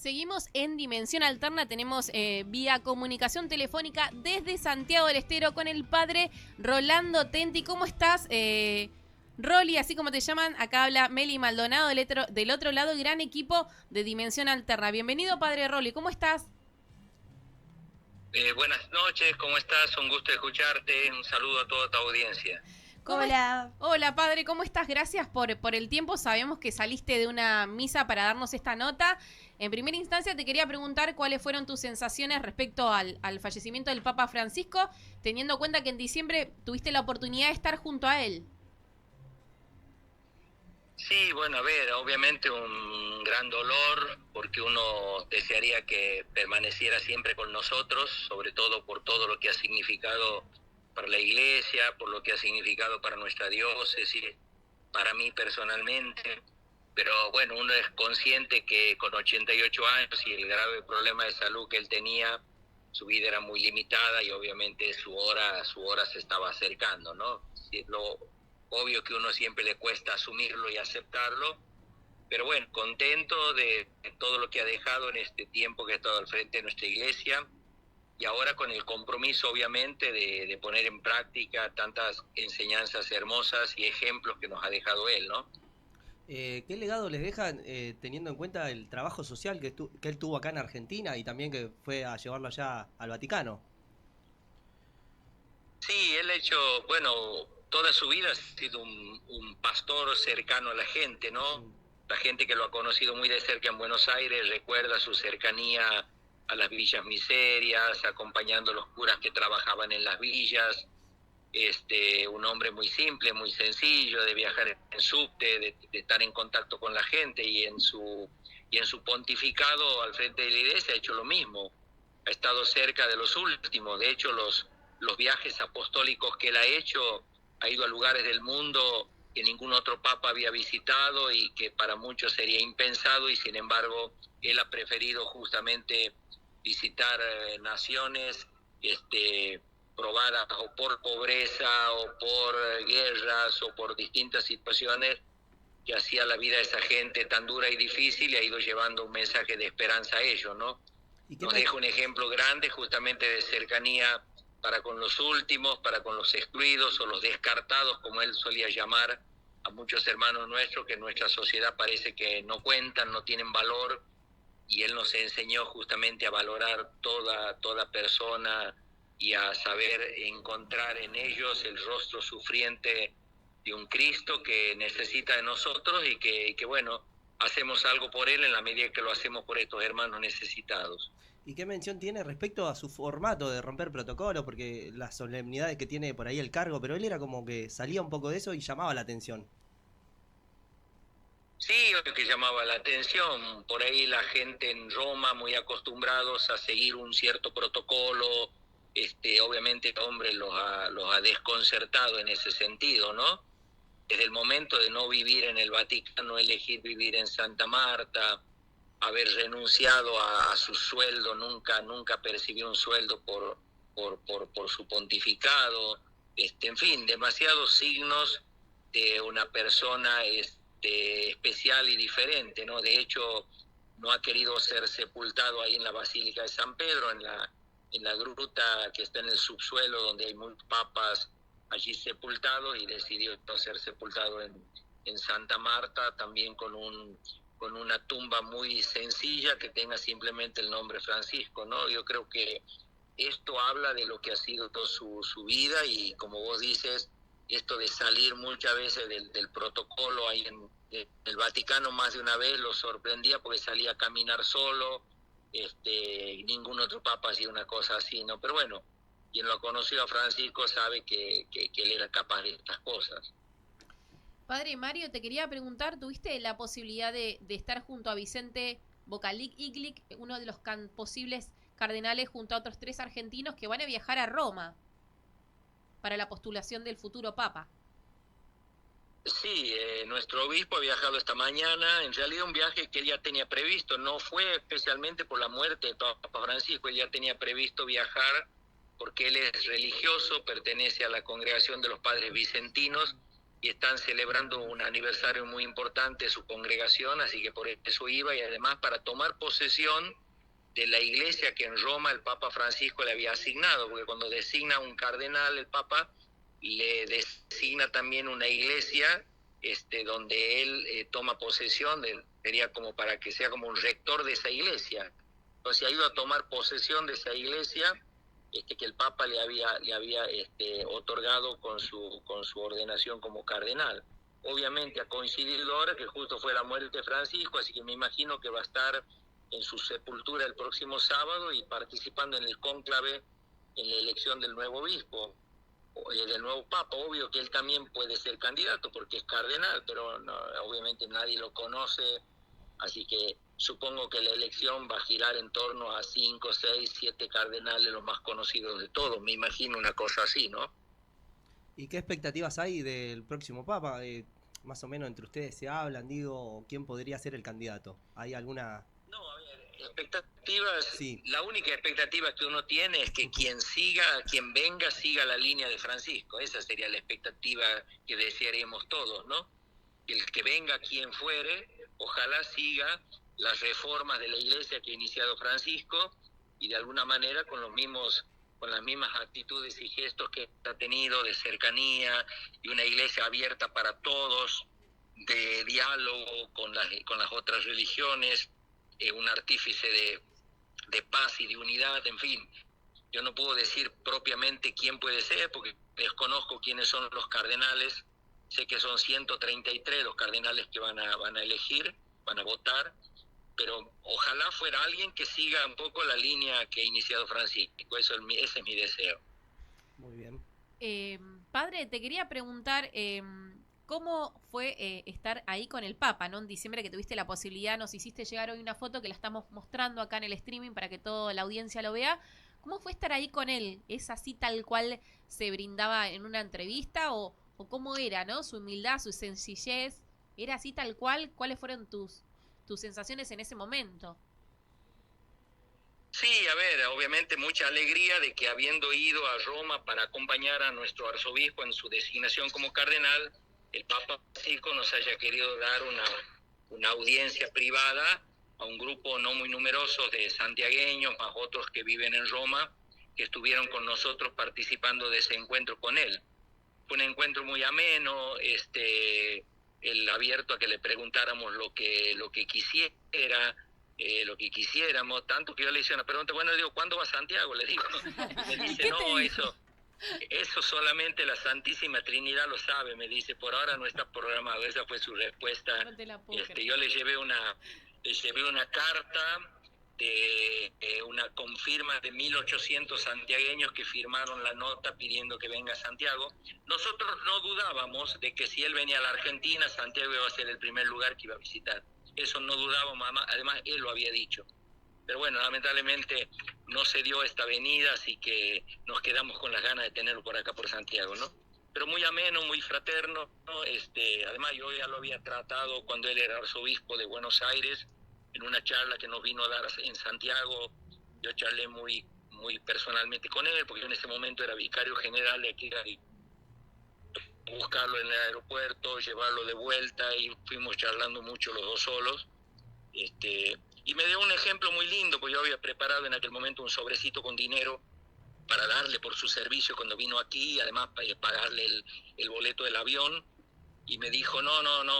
Seguimos en Dimensión Alterna, tenemos vía comunicación telefónica desde Santiago del Estero con el padre Rolando Tenti. ¿Cómo estás, Roli? Así como te llaman, acá habla Meli Maldonado del otro lado, gran equipo de Dimensión Alterna. Bienvenido, padre Roli, ¿cómo estás? Buenas noches, ¿cómo estás? Un gusto escucharte, un saludo a toda tu audiencia. Hola. Hola, padre, ¿cómo estás? Gracias por el tiempo. Sabemos que saliste de una misa para darnos esta nota. En primera instancia te quería preguntar cuáles fueron tus sensaciones respecto al fallecimiento del Papa Francisco, teniendo en cuenta que en diciembre tuviste la oportunidad de estar junto a él. Sí, bueno, a ver, obviamente un gran dolor porque uno desearía que permaneciera siempre con nosotros, sobre todo por todo lo que ha significado para la Iglesia, por lo que ha significado para nuestra diócesis, para mí personalmente. Pero bueno, uno es consciente que con 88 años y el grave problema de salud que él tenía, su vida era muy limitada y obviamente su hora se estaba acercando, ¿no? Sí, lo obvio que uno siempre le cuesta asumirlo y aceptarlo, pero bueno, contento de todo lo que ha dejado en este tiempo que ha estado al frente de nuestra iglesia y ahora con el compromiso obviamente de poner en práctica tantas enseñanzas hermosas y ejemplos que nos ha dejado él, ¿no? ¿Qué legado les dejan teniendo en cuenta el trabajo social que él tuvo acá en Argentina y también que fue a llevarlo allá al Vaticano? Sí, él ha hecho, bueno, toda su vida ha sido un pastor cercano a la gente, ¿no? Mm. La gente que lo ha conocido muy de cerca en Buenos Aires recuerda su cercanía a las villas miserias, acompañando a los curas que trabajaban en las villas. Un hombre muy simple, muy sencillo, de viajar en subte, de estar en contacto con la gente y en su pontificado al frente de la iglesia ha hecho lo mismo. Ha estado cerca de los últimos. De hecho, los viajes apostólicos que él ha hecho, ha ido a lugares del mundo que ningún otro papa había visitado y que para muchos sería impensado, y sin embargo él ha preferido justamente visitar naciones probadas o por pobreza o por guerras o por distintas situaciones que hacía la vida de esa gente tan dura y difícil, y ha ido llevando un mensaje de esperanza a ellos, ¿no? ¿Y qué Nos me... deja un ejemplo grande justamente de cercanía para con los últimos, para con los excluidos o los descartados, como él solía llamar a muchos hermanos nuestros que en nuestra sociedad parece que no cuentan, no tienen valor, y él nos enseñó justamente a valorar toda persona y a saber encontrar en ellos el rostro sufriente de un Cristo que necesita de nosotros y que bueno, hacemos algo por él en la medida que lo hacemos por estos hermanos necesitados. ¿Y qué mención tiene respecto a su formato de romper protocolo? Porque las solemnidades que tiene por ahí el cargo, pero él era como que salía un poco de eso y llamaba la atención. Sí, lo que llamaba la atención, por ahí la gente en Roma muy acostumbrados a seguir un cierto protocolo, obviamente el hombre los ha desconcertado en ese sentido, ¿no? Desde el momento de no vivir en el Vaticano, elegir vivir en Santa Marta, haber renunciado a su sueldo, nunca percibió un sueldo por su pontificado, en fin, demasiados signos de una persona especial y diferente, ¿no? De hecho, no ha querido ser sepultado ahí en la Basílica de San Pedro, en la gruta que está en el subsuelo, donde hay muchos papas allí sepultados, y decidió ser sepultado en Santa Marta, también con una tumba muy sencilla que tenga simplemente el nombre Francisco, ¿no? Yo creo que esto habla de lo que ha sido toda su vida, y como vos dices, esto de salir muchas veces del protocolo ahí en el Vaticano, más de una vez lo sorprendía porque salía a caminar solo, ningún otro papa hacía una cosa así, ¿no? Pero bueno, quien lo conoció a Francisco sabe que él era capaz de estas cosas. Padre Mario, te quería preguntar, ¿tuviste la posibilidad de estar junto a Vicente Bocalic Iglic, uno de los posibles cardenales, junto a otros 3 argentinos que van a viajar a Roma para la postulación del futuro Papa? Sí, nuestro obispo ha viajado esta mañana, en realidad un viaje que él ya tenía previsto, no fue especialmente por la muerte de Papa Francisco, él ya tenía previsto viajar porque él es religioso, pertenece a la congregación de los padres vicentinos, y están celebrando un aniversario muy importante de su congregación, así que por eso iba, y además para tomar posesión de la iglesia que en Roma el Papa Francisco le había asignado, porque cuando designa un cardenal el Papa, le designa también una iglesia donde él toma posesión, sería como para que sea como un rector de esa iglesia. Entonces ha ido a tomar posesión de esa iglesia que el Papa le había otorgado con su ordenación como cardenal. Obviamente ha coincidido ahora que justo fue la muerte de Francisco, así que me imagino que va a estar en su sepultura el próximo sábado y participando en el cónclave en la elección del nuevo obispo, del nuevo papa. Obvio que él también puede ser candidato porque es cardenal, pero no, obviamente nadie lo conoce, así que supongo que la elección va a girar en torno a 5, 6, 7 cardenales, los más conocidos de todos, me imagino una cosa así, ¿no? ¿Y qué expectativas hay del próximo papa? Más o menos entre ustedes se hablan, digo, ¿quién podría ser el candidato? ¿Hay alguna...? No, a ver, expectativas, sí. La única expectativa que uno tiene es que quien venga, siga la línea de Francisco. Esa sería la expectativa que desearíamos todos, ¿no? El que venga quien fuere, ojalá siga las reformas de la iglesia que ha iniciado Francisco y de alguna manera con las mismas actitudes y gestos que ha tenido de cercanía y una iglesia abierta para todos, de diálogo con las otras religiones, un artífice de paz y de unidad, en fin. Yo no puedo decir propiamente quién puede ser porque desconozco quiénes son los cardenales. Sé que son 133 los cardenales que van a elegir, van a votar, pero ojalá fuera alguien que siga un poco la línea que ha iniciado Francisco. Ese es mi deseo. Muy bien. Padre, te quería preguntar cómo fue estar ahí con el Papa, ¿no? En diciembre que tuviste la posibilidad, nos hiciste llegar hoy una foto que la estamos mostrando acá en el streaming para que toda la audiencia lo vea. ¿Cómo fue estar ahí con él? ¿Es así tal cual se brindaba en una entrevista o cómo era, ¿no? Su humildad, su sencillez, ¿era así tal cual? ¿Cuáles fueron tus sensaciones en ese momento? Sí, a ver, obviamente mucha alegría de que habiendo ido a Roma para acompañar a nuestro arzobispo en su designación como cardenal, el Papa Francisco nos haya querido dar una audiencia privada a un grupo no muy numeroso de santiagueños, más otros que viven en Roma, que estuvieron con nosotros participando de ese encuentro con él. Fue un encuentro muy ameno, el abierto a que le preguntáramos lo que quisiera, lo que quisiéramos, tanto que yo le hice una pregunta, bueno, le digo, ¿cuándo va a Santiago? Le digo, me dice, no, eso solamente la Santísima Trinidad lo sabe, me dice, por ahora no está programado. Esa fue su respuesta. No te la puedo creer. Yo le llevé una carta de una confirma de 1.800 santiagueños que firmaron la nota pidiendo que venga a Santiago. Nosotros no dudábamos de que si él venía a la Argentina, Santiago iba a ser el primer lugar que iba a visitar. Eso no dudábamos, además él lo había dicho. Pero bueno, lamentablemente no se dio esta venida, así que nos quedamos con las ganas de tenerlo por acá, por Santiago, ¿no? Pero muy ameno, muy fraterno, ¿no? Además yo ya lo había tratado cuando él era arzobispo de Buenos Aires, en una charla que nos vino a dar en Santiago. Yo charlé muy, muy personalmente con él, porque yo en ese momento era vicario general de aquí, buscarlo en el aeropuerto, llevarlo de vuelta, y fuimos charlando mucho los dos solos. Y me dio un ejemplo muy lindo, porque yo había preparado en aquel momento un sobrecito con dinero para darle por su servicio cuando vino aquí, y además pagarle el boleto del avión, y me dijo, no,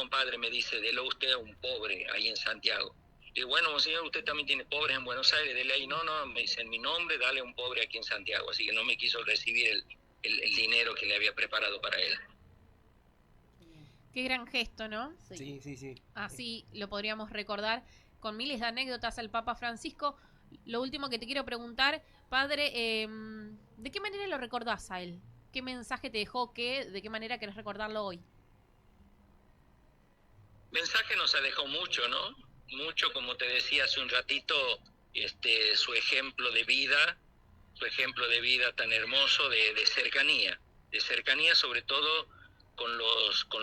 padre, me dice, delo usted a un pobre ahí en Santiago. Y digo, bueno, señor, usted también tiene pobres en Buenos Aires, dele ahí. No, me dice, en mi nombre, dale a un pobre aquí en Santiago. Así que no me quiso recibir el dinero que le había preparado para él. Qué gran gesto, ¿no? Sí. Así lo podríamos recordar con miles de anécdotas al Papa Francisco. Lo último que te quiero preguntar, padre, ¿de qué manera lo recordás a él? ¿Qué mensaje te dejó? ¿De qué manera querés recordarlo hoy? Mensaje nos ha dejado mucho, ¿no? Mucho, como te decía hace un ratito, su ejemplo de vida tan hermoso de cercanía sobre todo con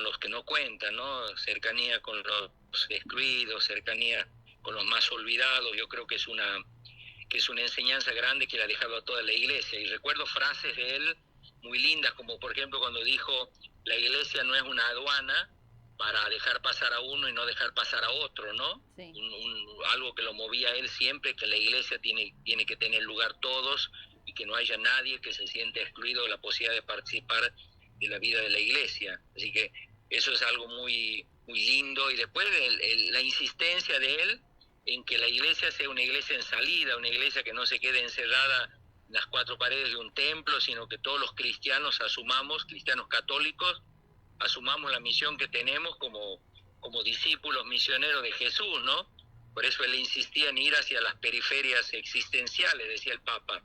los que no cuentan, ¿no? Cercanía con los excluidos, cercanía con los más olvidados. Yo creo que es una enseñanza grande que le ha dejado a toda la iglesia. Y recuerdo frases de él muy lindas, como por ejemplo cuando dijo, la iglesia no es una aduana para dejar pasar a uno y no dejar pasar a otro, ¿no? Sí. Algo que lo movía a él siempre, que la iglesia tiene que tener lugar todos y que no haya nadie que se sienta excluido de la posibilidad de participar de la vida de la iglesia. Así que eso es algo muy, muy lindo. Y después la insistencia de él en que la iglesia sea una iglesia en salida, una iglesia que no se quede encerrada en las cuatro paredes de un templo, sino que todos los cristianos asumamos, cristianos católicos, asumamos la misión que tenemos como discípulos misioneros de Jesús, ¿no? Por eso él insistía en ir hacia las periferias existenciales, decía el Papa.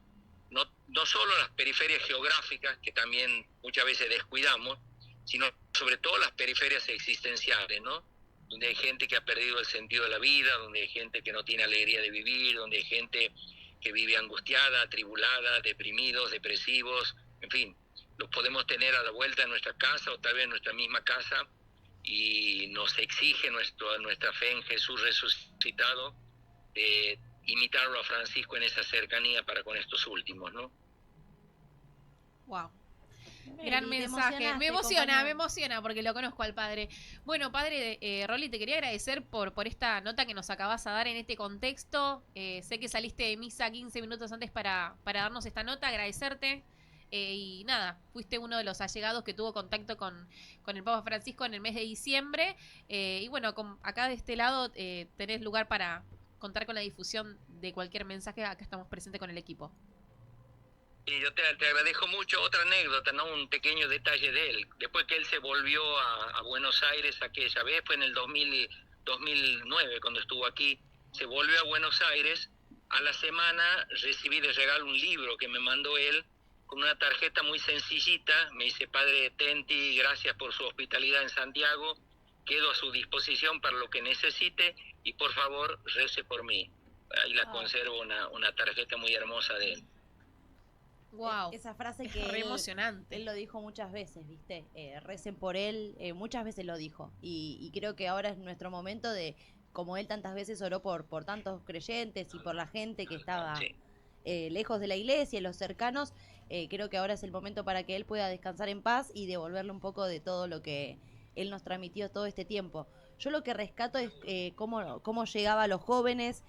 No solo las periferias geográficas, que también muchas veces descuidamos, sino sobre todo las periferias existenciales, ¿no? Donde hay gente que ha perdido el sentido de la vida, donde hay gente que no tiene alegría de vivir, donde hay gente que vive angustiada, atribulada, deprimidos, depresivos, en fin. Los podemos tener a la vuelta de nuestra casa o tal vez en nuestra misma casa, y nos exige nuestra fe en Jesús resucitado, imitarlo a Francisco en esa cercanía para con estos últimos, ¿no? Wow. Gran mensaje. Me emociona porque lo conozco al padre. Bueno, padre, Rolly, te quería agradecer por esta nota que nos acabas a dar en este contexto. Sé que saliste de misa 15 minutos antes para darnos esta nota, agradecerte. Y nada, fuiste uno de los allegados que tuvo contacto con el Papa Francisco en el mes de diciembre. Y bueno, acá de este lado tenés lugar para contar con la difusión de cualquier mensaje. Acá estamos presentes con el equipo. Y yo te agradezco mucho. Otra anécdota, ¿no? Un pequeño detalle de él. Después que él se volvió a Buenos Aires aquella vez, fue en el 2009 cuando estuvo aquí, se volvió a Buenos Aires. A la semana recibí de regalo un libro que me mandó él, con una tarjeta muy sencillita. Me dice: Padre Tenti, gracias por su hospitalidad en Santiago, quedo a su disposición para lo que necesite y por favor rece por mí. Ahí la conservo, una tarjeta muy hermosa de él. Wow. Esa frase que re emocionante. Él lo dijo muchas veces, ¿viste? Recen por él, muchas veces lo dijo. Y creo que ahora es nuestro momento de, como él tantas veces oró por tantos creyentes y por la gente que estaba lejos de la iglesia y los cercanos, creo que ahora es el momento para que él pueda descansar en paz y devolverle un poco de todo lo que él nos transmitió todo este tiempo. Yo lo que rescato es cómo llegaba a los jóvenes,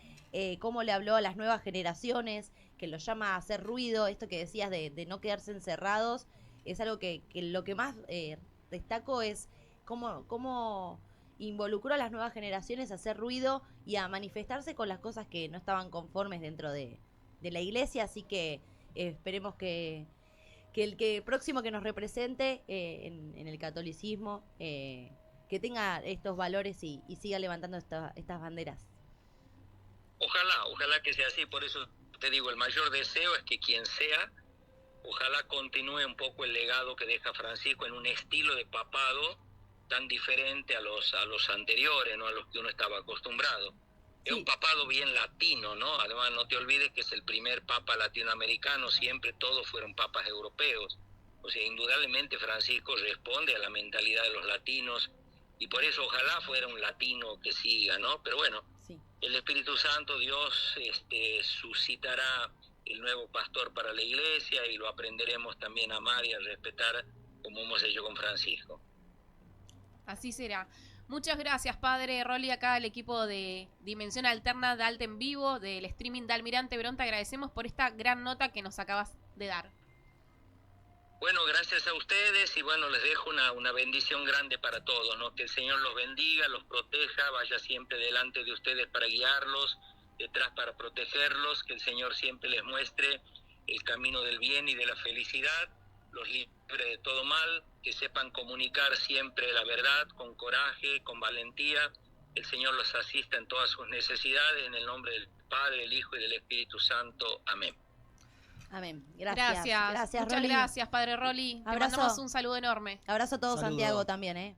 cómo le habló a las nuevas generaciones, que los llama a hacer ruido. Esto que decías de no quedarse encerrados, es algo que lo que más destaco es cómo involucró a las nuevas generaciones a hacer ruido y a manifestarse con las cosas que no estaban conformes dentro de la iglesia. Así que esperemos que el próximo que nos represente en el catolicismo, que tenga estos valores y siga levantando estas banderas. Ojalá que sea así. Por eso te digo, el mayor deseo es que quien sea, ojalá continúe un poco el legado que deja Francisco en un estilo de papado tan diferente a los anteriores, ¿no? A los que uno estaba acostumbrado. Sí. Es un papado bien latino, ¿no? Además, no te olvides que es el primer papa latinoamericano, siempre todos fueron papas europeos. O sea, indudablemente Francisco responde a la mentalidad de los latinos, y por eso ojalá fuera un latino que siga, ¿no? Pero bueno, sí, el Espíritu Santo, Dios, suscitará el nuevo pastor para la iglesia, y lo aprenderemos también a amar y a respetar como hemos hecho con Francisco. Así será. Muchas gracias, padre Rolly. Acá el equipo de Dimensión Alterna, de Alta en Vivo, del streaming de Almirante Verón, te agradecemos por esta gran nota que nos acabas de dar. Bueno, gracias a ustedes, y bueno, les dejo una bendición grande para todos, ¿no? Que el Señor los bendiga, los proteja, vaya siempre delante de ustedes para guiarlos, detrás para protegerlos, que el Señor siempre les muestre el camino del bien y de la felicidad, los libre de todo mal, que sepan comunicar siempre la verdad con coraje, con valentía. El Señor los asista en todas sus necesidades, en el nombre del Padre, el Hijo y del Espíritu Santo. Amén. Amén. Gracias. Muchas Rolly. Gracias, padre Rolly. Te mandamos un saludo enorme. Abrazo a todo Santiago también,